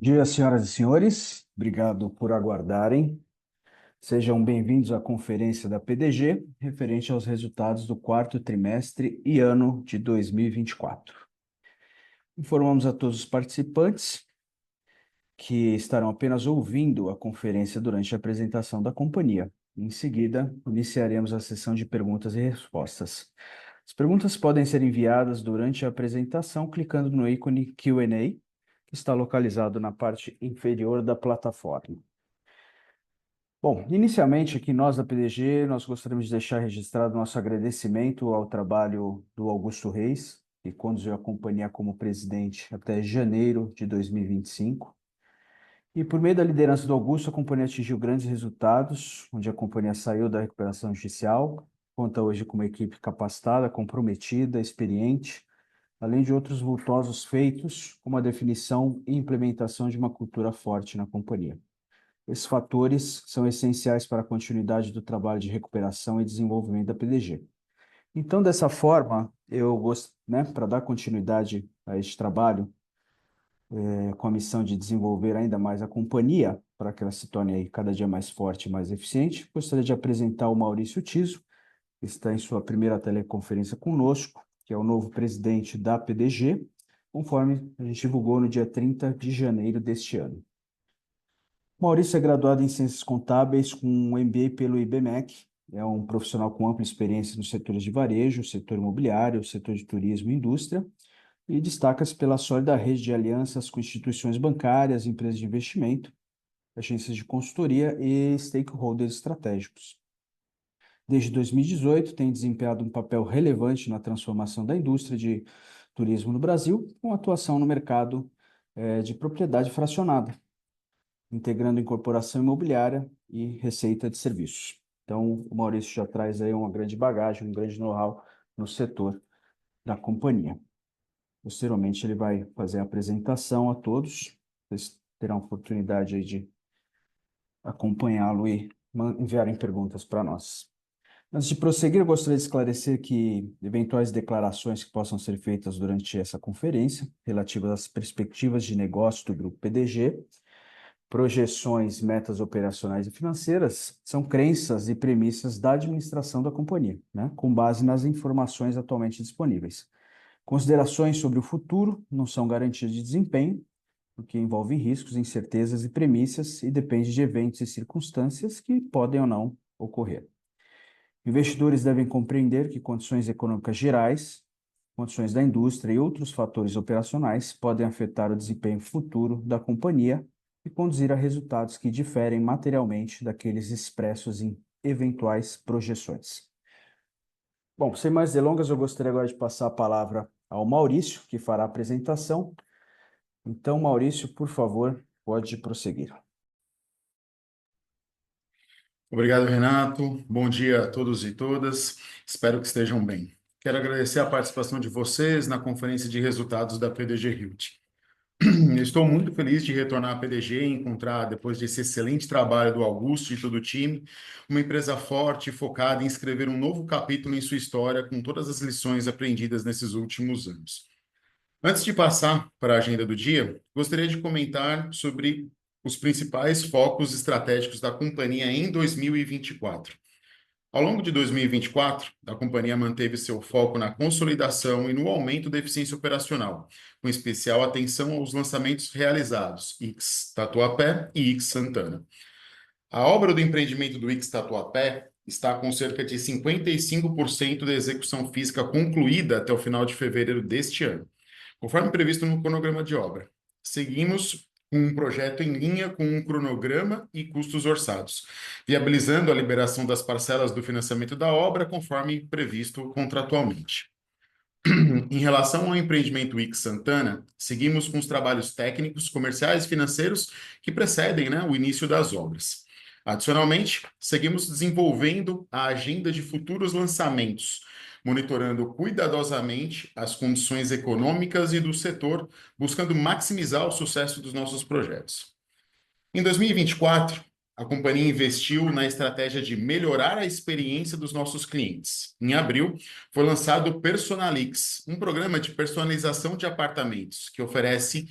Dia, senhoras e senhores, obrigado por aguardarem. Sejam bem-vindos à conferência da PDG, referente aos resultados do quarto trimestre e ano de 2024. Informamos a todos os participantes que estarão apenas ouvindo a conferência durante a apresentação da companhia. Em seguida, iniciaremos a sessão de perguntas e respostas. As perguntas podem ser enviadas durante a apresentação clicando no ícone Q&A, que está localizado na parte inferior da plataforma. Bom, inicialmente aqui nós da PDG, nós gostaríamos de deixar registrado nosso agradecimento ao trabalho do Augusto Reis, que conduziu a companhia como presidente até janeiro de 2025. E por meio da liderança do Augusto, a companhia atingiu grandes resultados, onde a companhia saiu da recuperação judicial, conta hoje com uma equipe capacitada, comprometida, experiente, além de outros vultosos feitos, como a definição e implementação de uma cultura forte na companhia. Esses fatores são essenciais para a continuidade do trabalho de recuperação e desenvolvimento da PDG. Então, dessa forma, eu gosto, para dar continuidade a este trabalho, com a missão de desenvolver ainda mais a companhia, para que ela se torne aí cada dia mais forte e mais eficiente, gostaria de apresentar o Maurício Tiso, que está em sua primeira teleconferência conosco, que é o novo presidente da PDG, conforme a gente divulgou no dia 30 de janeiro deste ano. Maurício é graduado em Ciências Contábeis com um MBA pelo IBMEC, é um profissional com ampla experiência nos setores de varejo, setor imobiliário, setor de turismo e indústria, e destaca-se pela sólida rede de alianças com instituições bancárias, empresas de investimento, agências de consultoria e stakeholders estratégicos. Desde 2018, tem desempenhado um papel relevante na transformação da indústria de turismo no Brasil, com atuação no mercado de propriedade fracionada, integrando incorporação imobiliária e receita de serviços. Então, o Maurício já traz aí uma grande bagagem, um grande know-how no setor da companhia. Posteriormente, ele vai fazer a apresentação a todos. Vocês terão a oportunidade aí de acompanhá-lo e enviarem perguntas para nós. Antes de prosseguir, eu gostaria de esclarecer que eventuais declarações que possam ser feitas durante essa conferência, relativas às perspectivas de negócio do Grupo PDG, projeções, metas operacionais e financeiras, são crenças e premissas da administração da companhia, com base nas informações atualmente disponíveis. Considerações sobre o futuro não são garantias de desempenho, porque envolvem riscos, incertezas e premissas e depende de eventos e circunstâncias que podem ou não ocorrer. Investidores devem compreender que condições econômicas gerais, condições da indústria e outros fatores operacionais podem afetar o desempenho futuro da companhia e conduzir a resultados que diferem materialmente daqueles expressos em eventuais projeções. Bom, sem mais delongas, eu gostaria agora de passar a palavra ao Maurício, que fará a apresentação. Então, Maurício, por favor, pode prosseguir. Obrigado, Renato. Bom dia a todos e todas. Espero que estejam bem. Quero agradecer a participação de vocês na conferência de resultados da PDG Realty. Estou muito feliz de retornar à PDG e encontrar, depois desse excelente trabalho do Augusto e todo o time, uma empresa forte e focada em escrever um novo capítulo em sua história com todas as lições aprendidas nesses últimos anos. Antes de passar para a agenda do dia, gostaria de comentar sobre os principais focos estratégicos da companhia em 2024. Ao longo de 2024, a companhia manteve seu foco na consolidação e no aumento da eficiência operacional, com especial atenção aos lançamentos realizados, X Tatuapé e X Santana. A obra do empreendimento do X Tatuapé está com cerca de 55% da execução física concluída até o final de fevereiro deste ano, conforme previsto no cronograma de obra. Seguimos com um projeto em linha com um cronograma e custos orçados, viabilizando a liberação das parcelas do financiamento da obra conforme previsto contratualmente. Em relação ao empreendimento X Santana, seguimos com os trabalhos técnicos, comerciais e financeiros que precedem, o início das obras. Adicionalmente, seguimos desenvolvendo a agenda de futuros lançamentos, monitorando cuidadosamente as condições econômicas e do setor, buscando maximizar o sucesso dos nossos projetos. Em 2024, a companhia investiu na estratégia de melhorar a experiência dos nossos clientes. Em abril, foi lançado o Personalix, um programa de personalização de apartamentos que oferece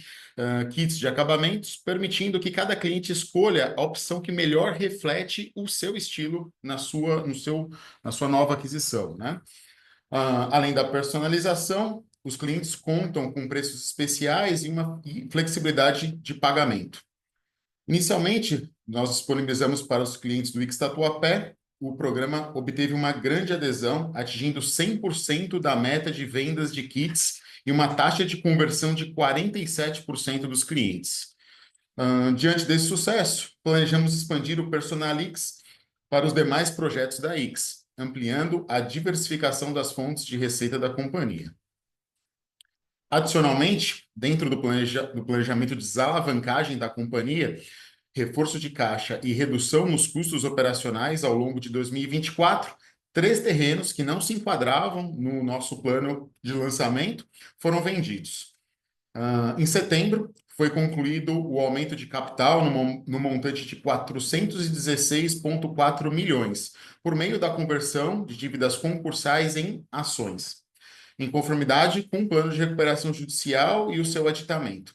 kits de acabamentos, permitindo que cada cliente escolha a opção que melhor reflete o seu estilo na sua nova aquisição, né? Além da personalização, os clientes contam com preços especiais e flexibilidade de pagamento. Inicialmente, nós disponibilizamos para os clientes do Wix Tatuapé. O programa obteve uma grande adesão, atingindo 100% da meta de vendas de kits e uma taxa de conversão de 47% dos clientes. Diante desse sucesso, planejamos expandir o Personalix para os demais projetos da Wix, ampliando a diversificação das fontes de receita da companhia. Adicionalmente, dentro do planejamento de desalavancagem da companhia, reforço de caixa e redução nos custos operacionais ao longo de 2024, 3 terrenos que não se enquadravam no nosso plano de lançamento foram vendidos. Em setembro, foi concluído o aumento de capital no montante de 416,4 milhões, por meio da conversão de dívidas concursais em ações, em conformidade com o plano de recuperação judicial e o seu aditamento.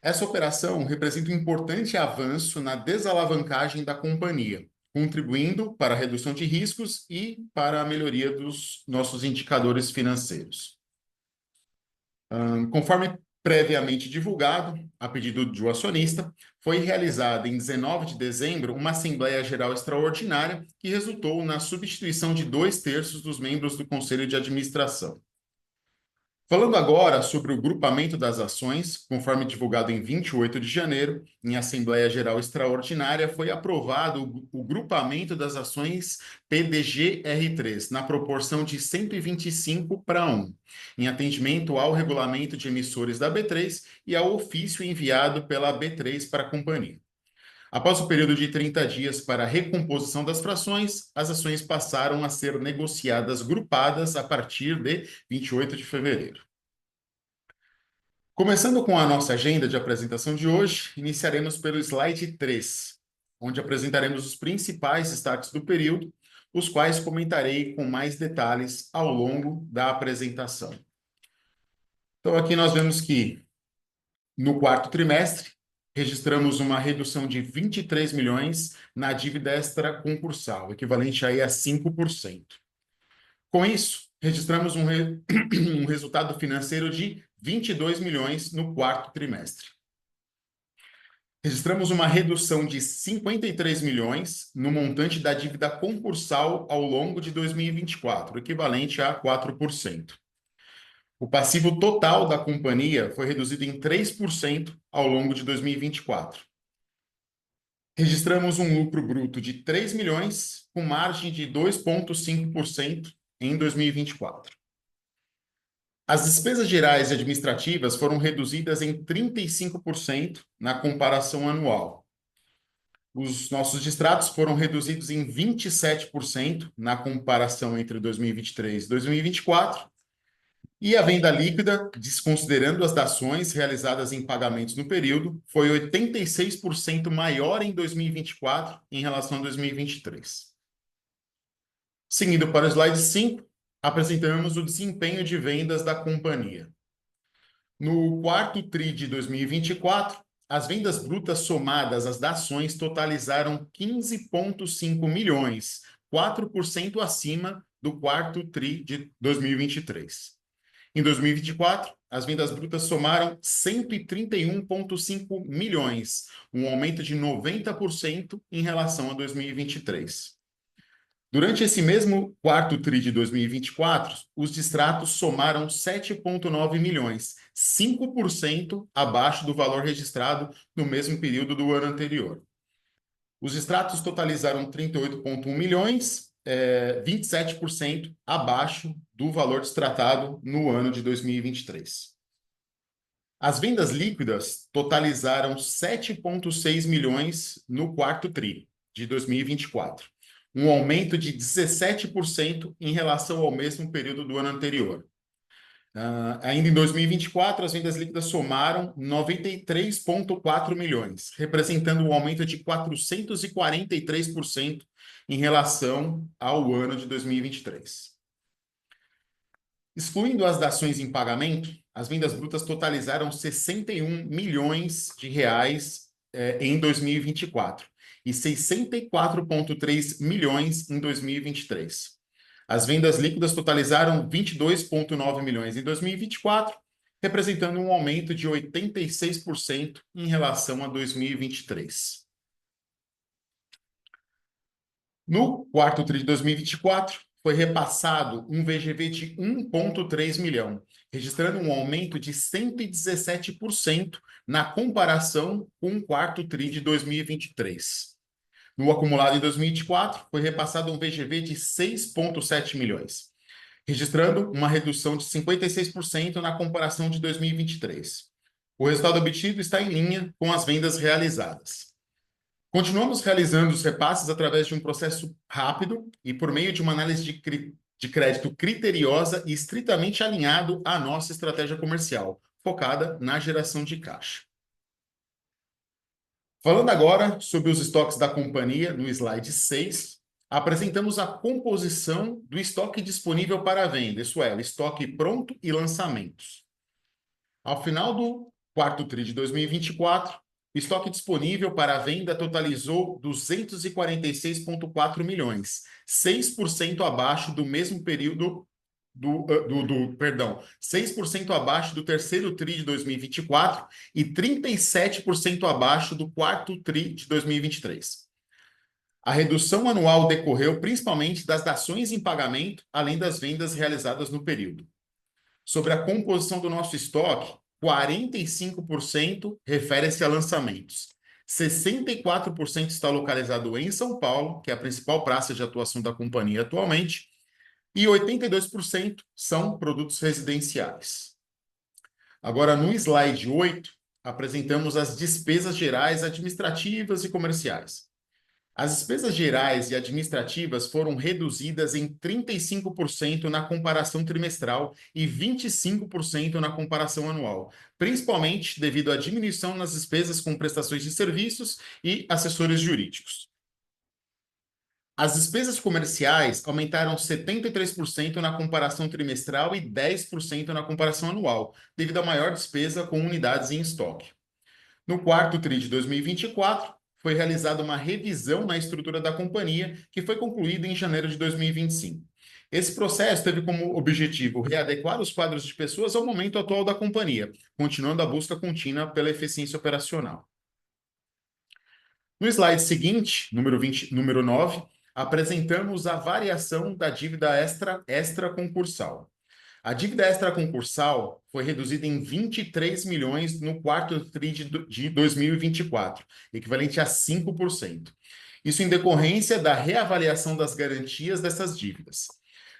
Essa operação representa um importante avanço na desalavancagem da companhia, contribuindo para a redução de riscos e para a melhoria dos nossos indicadores financeiros. Conforme previamente divulgado, a pedido do acionista, foi realizada em 19 de dezembro uma Assembleia Geral Extraordinária que resultou na substituição de 2/3 dos membros do Conselho de Administração. Falando agora sobre o grupamento das ações, conforme divulgado em 28 de janeiro, em Assembleia Geral Extraordinária, foi aprovado o grupamento das ações PDG-R3, na proporção de 125:1, em atendimento ao regulamento de emissores da B3 e ao ofício enviado pela B3 para a companhia. Após o período de 30 dias para a recomposição das frações, as ações passaram a ser negociadas grupadas a partir de 28 de fevereiro. Começando com a nossa agenda de apresentação de hoje, iniciaremos pelo slide 3, onde apresentaremos os principais destaques do período, os quais comentarei com mais detalhes ao longo da apresentação. Então, aqui nós vemos que, no quarto trimestre, registramos uma redução de 23 milhões na dívida extraconcursal, equivalente aí a 5%. Com isso, registramos um resultado financeiro de 22 milhões no quarto trimestre. Registramos uma redução de 53 milhões no montante da dívida concursal ao longo de 2024, equivalente a 4%. O passivo total da companhia foi reduzido em 3% ao longo de 2024. Registramos um lucro bruto de 3 milhões, com margem de 2,5% em 2024. As despesas gerais e administrativas foram reduzidas em 35% na comparação anual. Os nossos distratos foram reduzidos em 27% na comparação entre 2023 e 2024. E a venda líquida, desconsiderando as dações realizadas em pagamentos no período, foi 86% maior em 2024 em relação a 2023. Seguindo para o slide 5, apresentamos o desempenho de vendas da companhia. No quarto TRI de 2024, as vendas brutas somadas às dações totalizaram 15,5 milhões, 4% acima do quarto TRI de 2023. Em 2024, as vendas brutas somaram 131,5 milhões, um aumento de 90% em relação a 2023. Durante esse mesmo quarto TRI de 2024, os distratos somaram 7,9 milhões, 5% abaixo do valor registrado no mesmo período do ano anterior. Os distratos totalizaram 38,1 milhões, 27% abaixo do valor distratado no ano de 2023. As vendas líquidas totalizaram 7,6 milhões no quarto TRI de 2024, um aumento de 17% em relação ao mesmo período do ano anterior. Ainda em 2024, as vendas líquidas somaram 93,4 milhões, representando um aumento de 443% em relação ao ano de 2023. Excluindo as dações em pagamento, as vendas brutas totalizaram 61 milhões de reais em 2024 e 64,3 milhões em 2023. As vendas líquidas totalizaram 22,9 milhões em 2024, representando um aumento de 86% em relação a 2023. No quarto TRI de 2024, foi repassado um VGV de 1,3 milhão, registrando um aumento de 117% na comparação com o quarto TRI de 2023. No acumulado em 2024, foi repassado um VGV de 6,7 milhões, registrando uma redução de 56% na comparação de 2023. O resultado obtido está em linha com as vendas realizadas. Continuamos realizando os repasses através de um processo rápido e por meio de uma análise de crédito criteriosa e estritamente alinhado à nossa estratégia comercial, focada na geração de caixa. Falando agora sobre os estoques da companhia, no slide 6, apresentamos a composição do estoque disponível para venda, isso é, o estoque pronto e lançamentos. Ao final do quarto TRI de 2024, o estoque disponível para venda totalizou 246,4 milhões, 6% abaixo do mesmo período 6% abaixo do terceiro TRI de 2024 e 37% abaixo do quarto TRI de 2023. A redução anual decorreu principalmente das dações em pagamento, além das vendas realizadas no período. Sobre a composição do nosso estoque, 45% refere-se a lançamentos. 64% está localizado em São Paulo, que é a principal praça de atuação da companhia atualmente, e 82% são produtos residenciais. Agora, no slide 8, apresentamos as despesas gerais administrativas e comerciais. As despesas gerais e administrativas foram reduzidas em 35% na comparação trimestral e 25% na comparação anual, principalmente devido à diminuição nas despesas com prestações de serviços e assessores jurídicos. As despesas comerciais aumentaram 73% na comparação trimestral e 10% na comparação anual, devido à maior despesa com unidades em estoque. No quarto TRI de 2024, foi realizada uma revisão na estrutura da companhia, que foi concluída em janeiro de 2025. Esse processo teve como objetivo readequar os quadros de pessoas ao momento atual da companhia, continuando a busca contínua pela eficiência operacional. No slide seguinte, número 9, apresentamos a variação da dívida extra-concursal. A dívida extraconcursal foi reduzida em 23 milhões no quarto TRI de 2024, equivalente a 5%. Isso em decorrência da reavaliação das garantias dessas dívidas.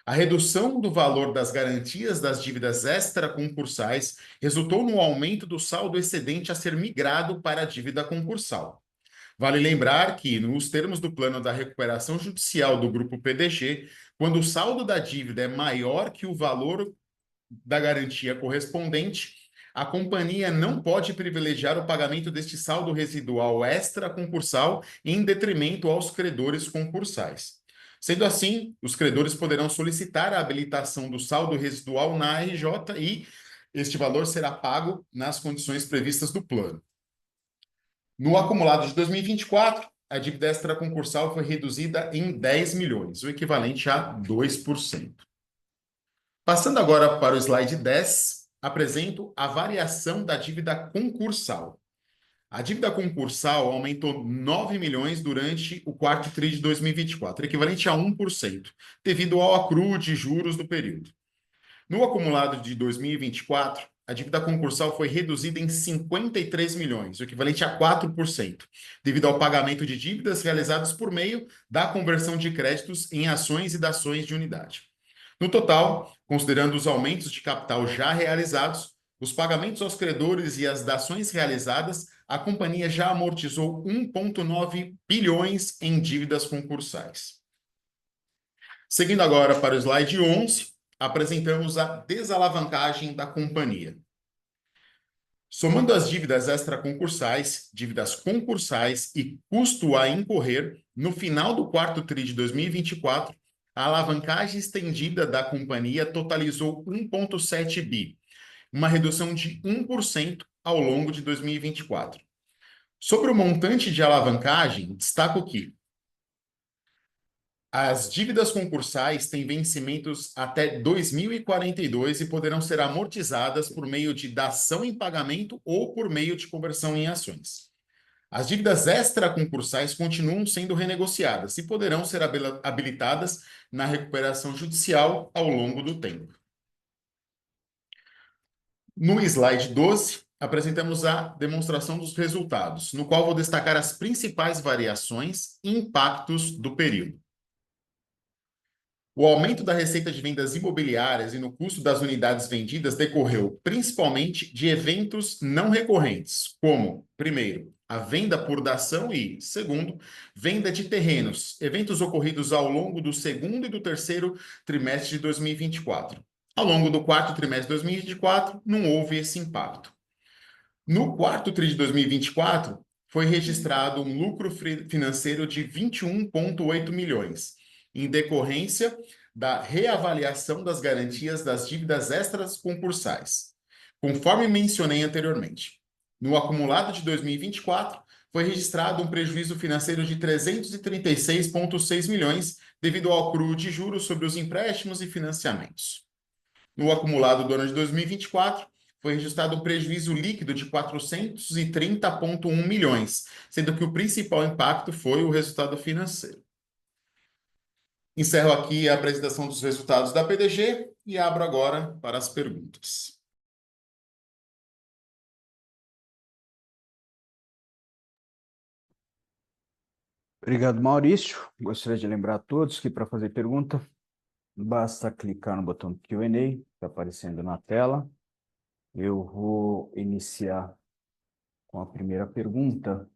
A redução do valor das garantias das dívidas extraconcursais resultou no aumento do saldo excedente a ser migrado para a dívida concursal. Vale lembrar que, nos termos do plano da recuperação judicial do Grupo PDG, quando o saldo da dívida é maior que o valor da garantia correspondente, a companhia não pode privilegiar o pagamento deste saldo residual extra-concursal em detrimento aos credores concursais. Sendo assim, os credores poderão solicitar a habilitação do saldo residual na RJ e este valor será pago nas condições previstas do plano. No acumulado de 2024, a dívida extraconcursal foi reduzida em 10 milhões, o equivalente a 2%. Passando agora para o slide 10, apresento a variação da dívida concursal. A dívida concursal aumentou 9 milhões durante o quarto TRI de 2024, equivalente a 1%, devido ao acrúo de juros do período. No acumulado de 2024, a dívida concursal foi reduzida em 53 milhões, o equivalente a 4%, devido ao pagamento de dívidas realizadas por meio da conversão de créditos em ações e dações de unidade. No total, considerando os aumentos de capital já realizados, os pagamentos aos credores e as dações realizadas, a companhia já amortizou 1,9 bilhões em dívidas concursais. Seguindo agora para o slide 11, apresentamos a desalavancagem da companhia. Somando as dívidas extraconcursais, dívidas concursais e custo a incorrer, no final do quarto TRI de 2024, a alavancagem estendida da companhia totalizou 1,7 bi, uma redução de 1% ao longo de 2024. Sobre o montante de alavancagem, destaco que as dívidas concursais têm vencimentos até 2042 e poderão ser amortizadas por meio de dação em pagamento ou por meio de conversão em ações. As dívidas extraconcursais continuam sendo renegociadas e poderão ser habilitadas na recuperação judicial ao longo do tempo. No slide 12, apresentamos a demonstração dos resultados, no qual vou destacar as principais variações e impactos do período. O aumento da receita de vendas imobiliárias e no custo das unidades vendidas decorreu principalmente de eventos não recorrentes, como, primeiro, a venda por dação e, segundo, venda de terrenos, eventos ocorridos ao longo do segundo e do terceiro trimestre de 2024. Ao longo do quarto trimestre de 2024, não houve esse impacto. No quarto TRI de 2024, foi registrado um lucro financeiro de 21,8 milhões, em decorrência da reavaliação das garantias das dívidas extras concursais, conforme mencionei anteriormente. No acumulado de 2024, foi registrado um prejuízo financeiro de 336,6 milhões devido ao acrúo de juros sobre os empréstimos e financiamentos. No acumulado do ano de 2024, foi registrado um prejuízo líquido de 430,1 milhões, sendo que o principal impacto foi o resultado financeiro. Encerro aqui a apresentação dos resultados da PDG e abro agora para as perguntas. Obrigado, Maurício. Gostaria de lembrar a todos que para fazer pergunta, basta clicar no botão Q&A, que está aparecendo na tela. Eu vou iniciar com a primeira pergunta.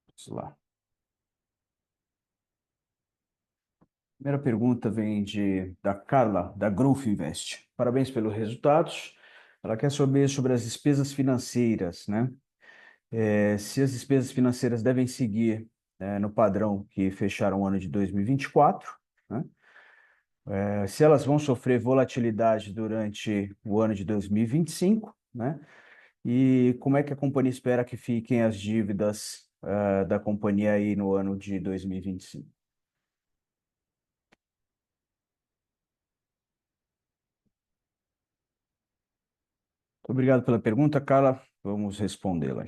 Vamos lá. A primeira pergunta vem da Carla, da Growth Invest. Parabéns pelos resultados. Ela quer saber sobre as despesas financeiras, né? Se as despesas financeiras devem seguir no padrão que fecharam o ano de 2024, né? Se elas vão sofrer volatilidade durante o ano de 2025, né? E como é que a companhia espera que fiquem as dívidas da companhia aí no ano de 2025? Obrigado pela pergunta, Carla. Vamos respondê-la.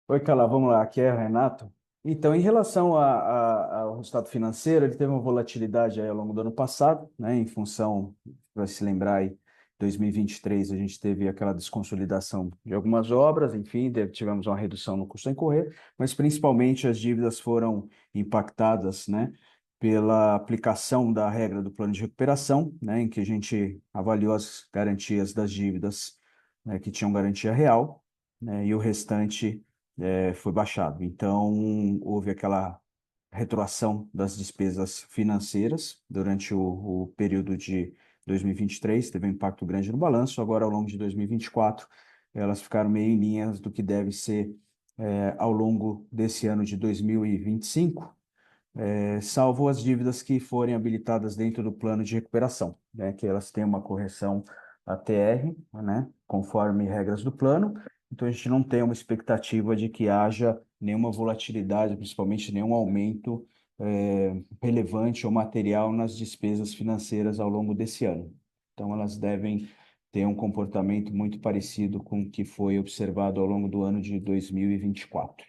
Oi, Carla, vamos lá. Aqui é o Renato. Então, em relação ao resultado financeiro, ele teve uma volatilidade aí ao longo do ano passado, né? Em função, para se lembrar aí, 2023 a gente teve aquela desconsolidação de algumas obras, enfim, tivemos uma redução no custo a incorrer, mas principalmente as dívidas foram impactadas, né? Pela aplicação da regra do plano de recuperação, né? Em que a gente avaliou as garantias das dívidas, né, que tinham garantia real, né? E o restante foi baixado. Então, houve aquela retroação das despesas financeiras durante o período de 2023, teve um impacto grande no balanço. Agora, ao longo de 2024, elas ficaram meio em linhas do que deve ser ao longo desse ano de 2025, salvo as dívidas que forem habilitadas dentro do plano de recuperação, né, que elas têm uma correção ATR, né, conforme regras do plano. Então, a gente não tem uma expectativa de que haja nenhuma volatilidade, principalmente nenhum aumento relevante ou material nas despesas financeiras ao longo desse ano. Então, elas devem ter um comportamento muito parecido com o que foi observado ao longo do ano de 2024.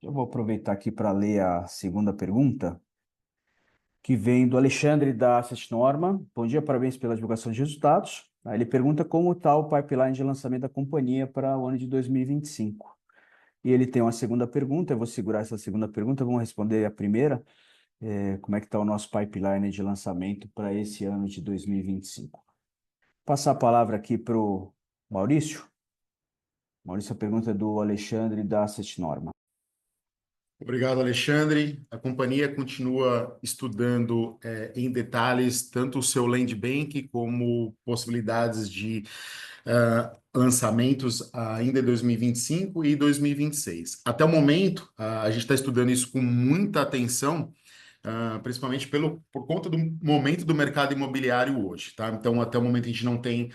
Eu vou aproveitar aqui para ler a segunda pergunta. que vem do Alexandre da Asset Norma. Bom dia, parabéns pela divulgação de resultados. Aí ele pergunta como está o pipeline de lançamento da companhia para o ano de 2025. E ele tem uma segunda pergunta, eu vou segurar essa segunda pergunta, vamos responder a primeira. Como é que está o nosso pipeline de lançamento para esse ano de 2025? Passar a palavra aqui para o Maurício. Maurício, a pergunta é do Alexandre da Asset Norma. Obrigado, Alexandre. A companhia continua estudando em detalhes tanto o seu land bank como possibilidades de lançamentos ainda em 2025 e 2026. Até o momento, a gente está estudando isso com muita atenção, principalmente por conta do momento do mercado imobiliário hoje, tá? Então, até o momento a gente não tem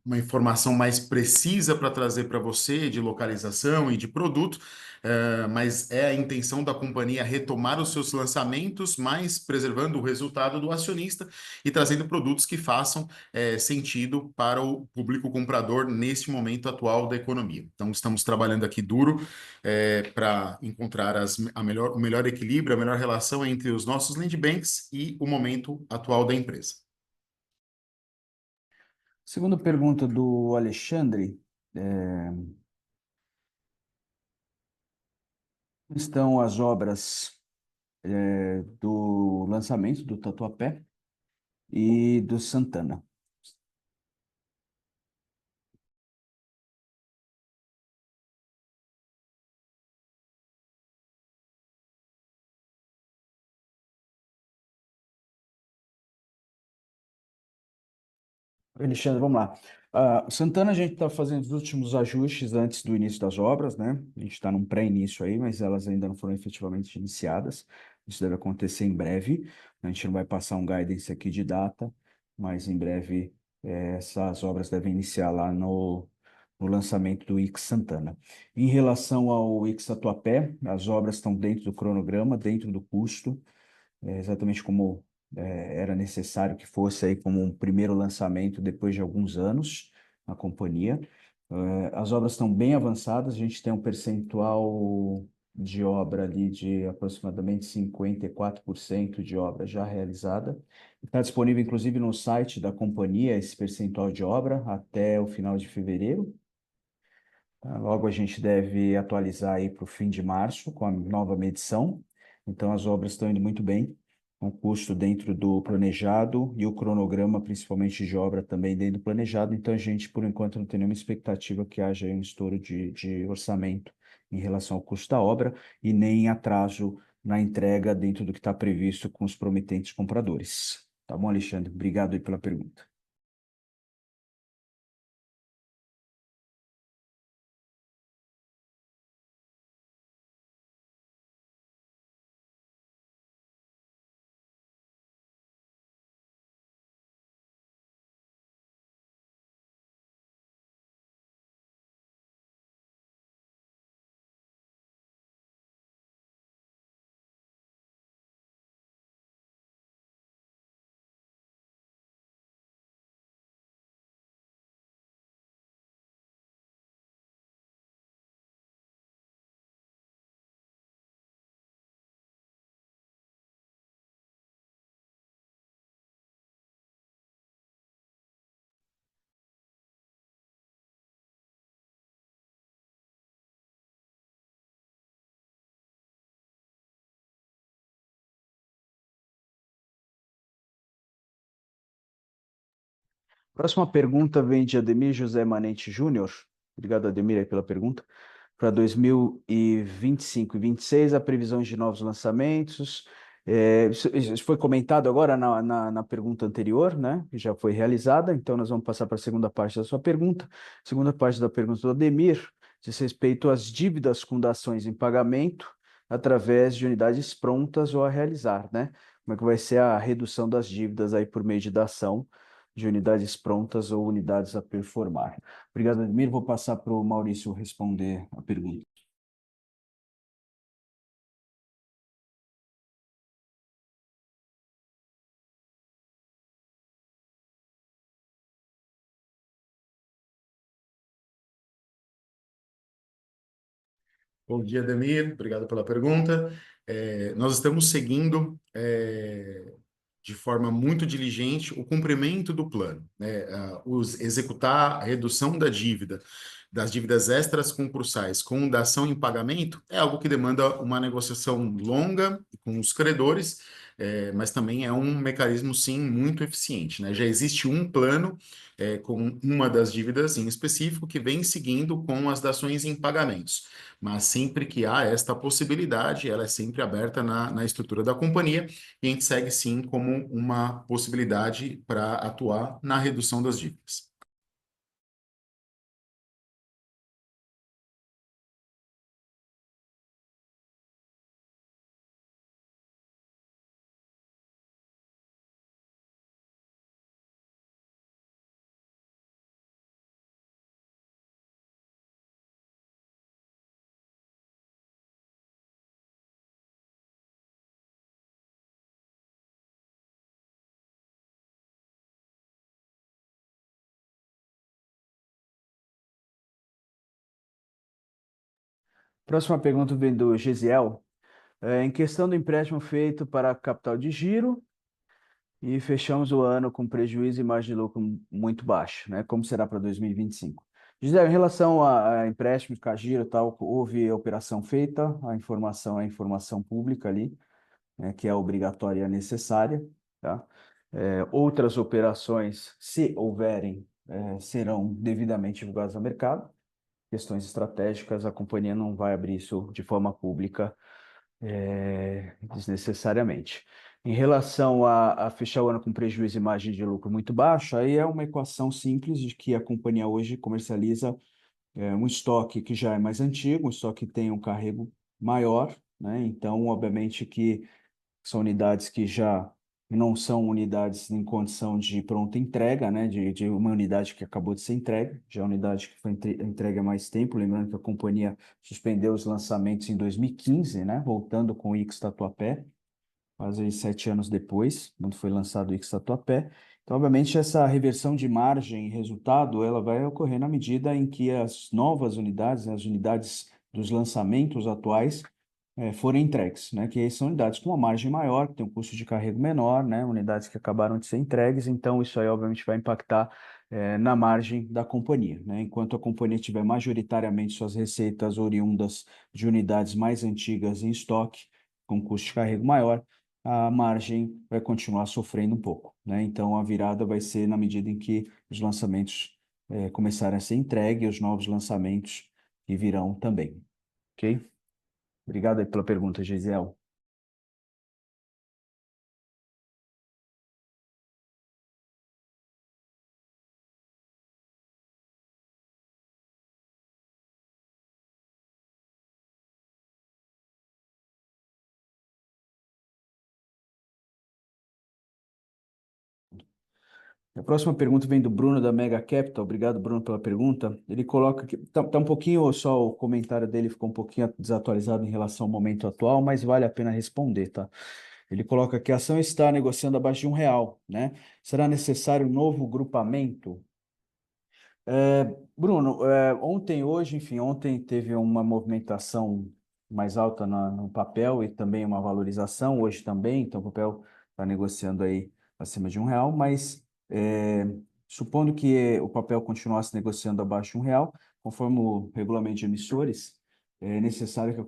uma informação mais precisa para trazer para você de localização e de produto, mas é a intenção da companhia retomar os seus lançamentos, mas preservando o resultado do acionista e trazendo produtos que façam sentido para o público comprador neste momento atual da economia. Então, estamos trabalhando aqui duro para encontrar o melhor equilíbrio, a melhor relação entre os nossos land banks e o momento atual da empresa. Segunda pergunta do Alexandre. é, Estão as obras do lançamento do Tatuapé e do Santana. Alexandre, vamos lá. Santana, a gente está fazendo os últimos ajustes antes do início das obras, né? A gente está num pré-início aí, mas elas ainda não foram efetivamente iniciadas. Isso deve acontecer em breve. A gente não vai passar um guidance aqui de data, mas em breve essas obras devem iniciar lá no lançamento do Ix Santana. Em relação ao Ix Tatuapé, as obras estão dentro do cronograma, dentro do custo, exatamente como era necessário que fosse aí como um primeiro lançamento depois de alguns anos na companhia. As obras estão bem avançadas, a gente tem um percentual de obra ali de aproximadamente 54% de obra já realizada. Está disponível, inclusive, no site da companhia esse percentual de obra até o final de fevereiro. Logo a gente deve atualizar aí para o fim de março com a nova medição. Então as obras estão indo muito bem, com custo dentro do planejado e o cronograma, principalmente de obra, também dentro do planejado. Então a gente, por enquanto, não tem nenhuma expectativa que haja aí um estouro de orçamento em relação ao custo da obra e nem atraso na entrega dentro do que está previsto com os prometentes compradores. Tá bom, Alexandre? Obrigado aí pela pergunta. Próxima pergunta vem de Ademir José Manente Júnior. Obrigado, Ademir, aí pela pergunta. Para 2025 e 26, a previsão de novos lançamentos. Isso foi comentado agora na pergunta anterior, né? Que já foi realizada. Então, nós vamos passar para a segunda parte da sua pergunta. Segunda parte da pergunta do Ademir diz respeito às dívidas com dações em pagamento através de unidades prontas ou a realizar, né? Como é que vai ser a redução das dívidas aí por meio de dação de unidades prontas ou unidades a performar? Obrigado, Admir. Vou passar para o Maurício responder a pergunta. Bom dia, Demir. Obrigado pela pergunta. Nós estamos seguindo de forma muito diligente o cumprimento do plano, né? Executar a redução da dívida, das dívidas extras concursais com dação em pagamento é algo que demanda uma negociação longa com os credores, mas também é um mecanismo, sim, muito eficiente, né? Já existe um plano com uma das dívidas em específico que vem seguindo com as dações em pagamentos, mas sempre que há esta possibilidade, ela é sempre aberta na estrutura da companhia e a gente segue sim como uma possibilidade para atuar na redução das dívidas. Próxima pergunta vem do Gesiel. Em questão do empréstimo feito para capital de giro e fechamos o ano com prejuízo e margem de lucro muito baixo, né? Como será para 2025? Gisele, em relação a empréstimos, Cagiro e tal, houve operação feita, a informação é informação pública ali, né, que é obrigatória e necessária, tá? Outras operações, se houverem, serão devidamente divulgadas ao mercado. Questões estratégicas, a companhia não vai abrir isso de forma pública desnecessariamente. Em relação a fechar o ano com prejuízo e margem de lucro muito baixa, aí é uma equação simples de que a companhia hoje comercializa um estoque que já é mais antigo, um estoque que tem um carrego maior, né? Então, obviamente que são unidades que já não são unidades em condição de pronta entrega, né? De uma unidade que acabou de ser entregue, já é uma unidade que foi entregue há mais tempo. Lembrando que a companhia suspendeu os lançamentos em 2015, né? Voltando com o Ix Tatuapé, quase 7 anos depois, quando foi lançado o Ix Tatuapé. Então, obviamente, essa reversão de margem e resultado, ela vai ocorrer na medida em que as novas unidades, né, as unidades dos lançamentos atuais, forem entregues, né? Que são unidades com uma margem maior, que tem um custo de carrego menor, né? Unidades que acabaram de ser entregues, então isso aí obviamente vai impactar na margem da companhia, né? Enquanto a companhia tiver majoritariamente suas receitas oriundas de unidades mais antigas em estoque, com custo de carrego maior, a margem vai continuar sofrendo um pouco, né? Então a virada vai ser na medida em que os lançamentos começarem a ser entregues, e os novos lançamentos que virão também, ok? Obrigado aí pela pergunta, Gisele. A próxima pergunta vem do Bruno da Mega Capital. Obrigado, Bruno, pela pergunta. Ele coloca que tá um pouquinho, só o comentário dele ficou um pouquinho desatualizado em relação ao momento atual, mas vale a pena responder, tá? Ele coloca que a ação está negociando abaixo de R$ 1, né? Será necessário um novo grupamento? Bruno, ontem, hoje, enfim, ontem teve uma movimentação mais alta no papel e também uma valorização, hoje também, então o papel está negociando aí acima de R$ 1, mas supondo que o papel continuasse negociando abaixo de R$ 1, conforme o regulamento de emissores, é necessário que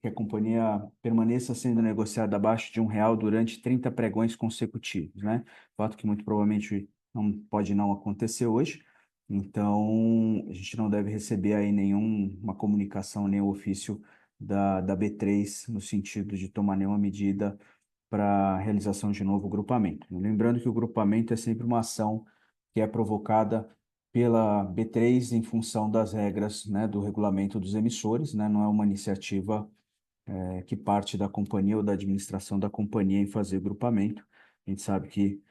a companhia permaneça sendo negociada abaixo de R$ 1 durante 30 pregões consecutivos, né? Fato que muito provavelmente não pode não acontecer hoje. Então, a gente não deve receber aí nenhuma comunicação, nem ofício da B3 no sentido de tomar nenhuma medida para a realização de novo grupamento. Lembrando que o grupamento é sempre uma ação que é provocada pela B3 em função das regras, né, do regulamento dos emissores, né, não é uma iniciativa que parte da companhia ou da administração da companhia em fazer grupamento. A gente sabe que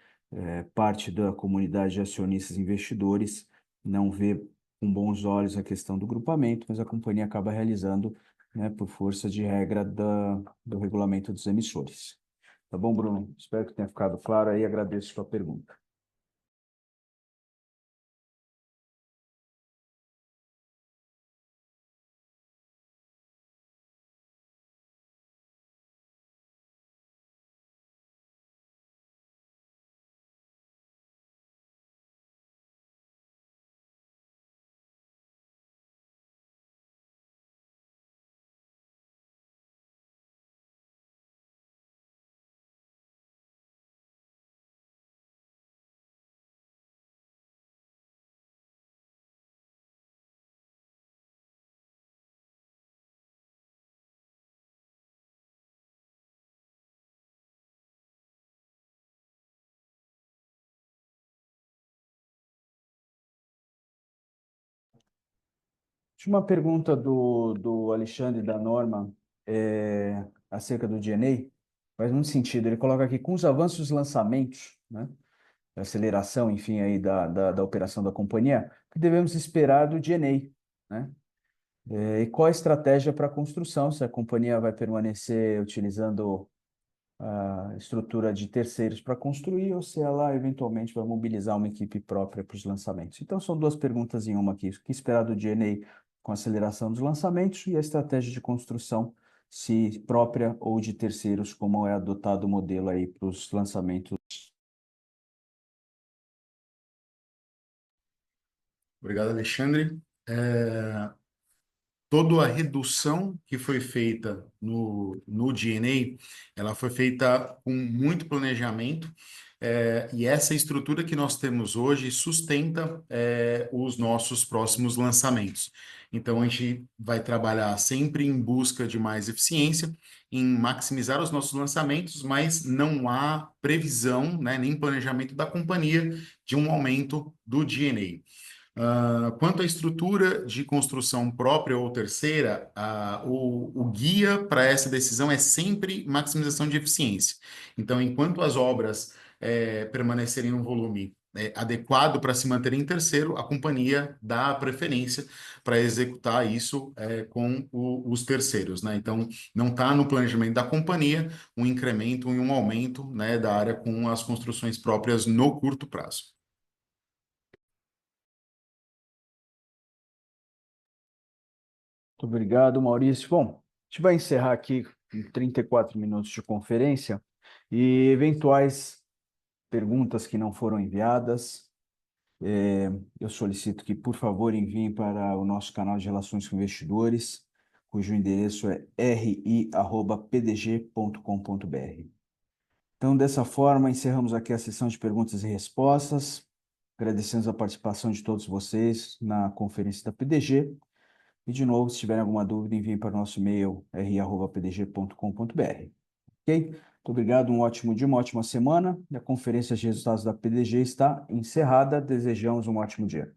parte da comunidade de acionistas e investidores não vê com bons olhos a questão do grupamento, mas a companhia acaba realizando, né, por força de regra do regulamento dos emissores. Tá bom, Bruno? Espero que tenha ficado claro aí. Agradeço a sua pergunta. Uma pergunta do Alexandre da Norma acerca do DNA faz muito sentido. Ele coloca aqui, com os avanços dos lançamentos, né, a aceleração, enfim, aí da operação da companhia, o que devemos esperar do DNA, né? E qual a estratégia para a construção? Se a companhia vai permanecer utilizando a estrutura de terceiros para construir ou se ela eventualmente vai mobilizar uma equipe própria para os lançamentos. Então, são duas perguntas em uma aqui. O que esperar do DNA com a aceleração dos lançamentos e a estratégia de construção, se própria ou de terceiros, como é adotado o modelo aí para os lançamentos. Obrigado, Alexandre. Toda a redução que foi feita no DNA, ela foi feita com muito planejamento, e essa estrutura que nós temos hoje sustenta os nossos próximos lançamentos. Então, a gente vai trabalhar sempre em busca de mais eficiência, em maximizar os nossos lançamentos, mas não há previsão, né, nem planejamento da companhia de um aumento do DNA. Quanto à estrutura de construção própria ou terceira, o guia para essa decisão é sempre maximização de eficiência. Então, enquanto as obras permanecerem no volume adequado para se manter em terceiro, a companhia dá a preferência para executar isso com os terceiros, né? Então, não está no planejamento da companhia um incremento e um aumento, né, da área com as construções próprias no curto prazo. Muito obrigado, Maurício. Bom, a gente vai encerrar aqui em 34 minutos de conferência e eventuais perguntas que não foram enviadas. Eu solicito que, por favor, enviem para o nosso canal de Relações com Investidores, cujo endereço é ri@pdg.com.br. Então, dessa forma, encerramos aqui a sessão de perguntas e respostas. Agradecemos a participação de todos vocês na conferência da PDG. E, de novo, se tiverem alguma dúvida, enviem para o nosso e-mail ri@pdg.com.br. Ok? Muito obrigado, um ótimo dia, uma ótima semana. E a conferência de resultados da PDG está encerrada. Desejamos um ótimo dia.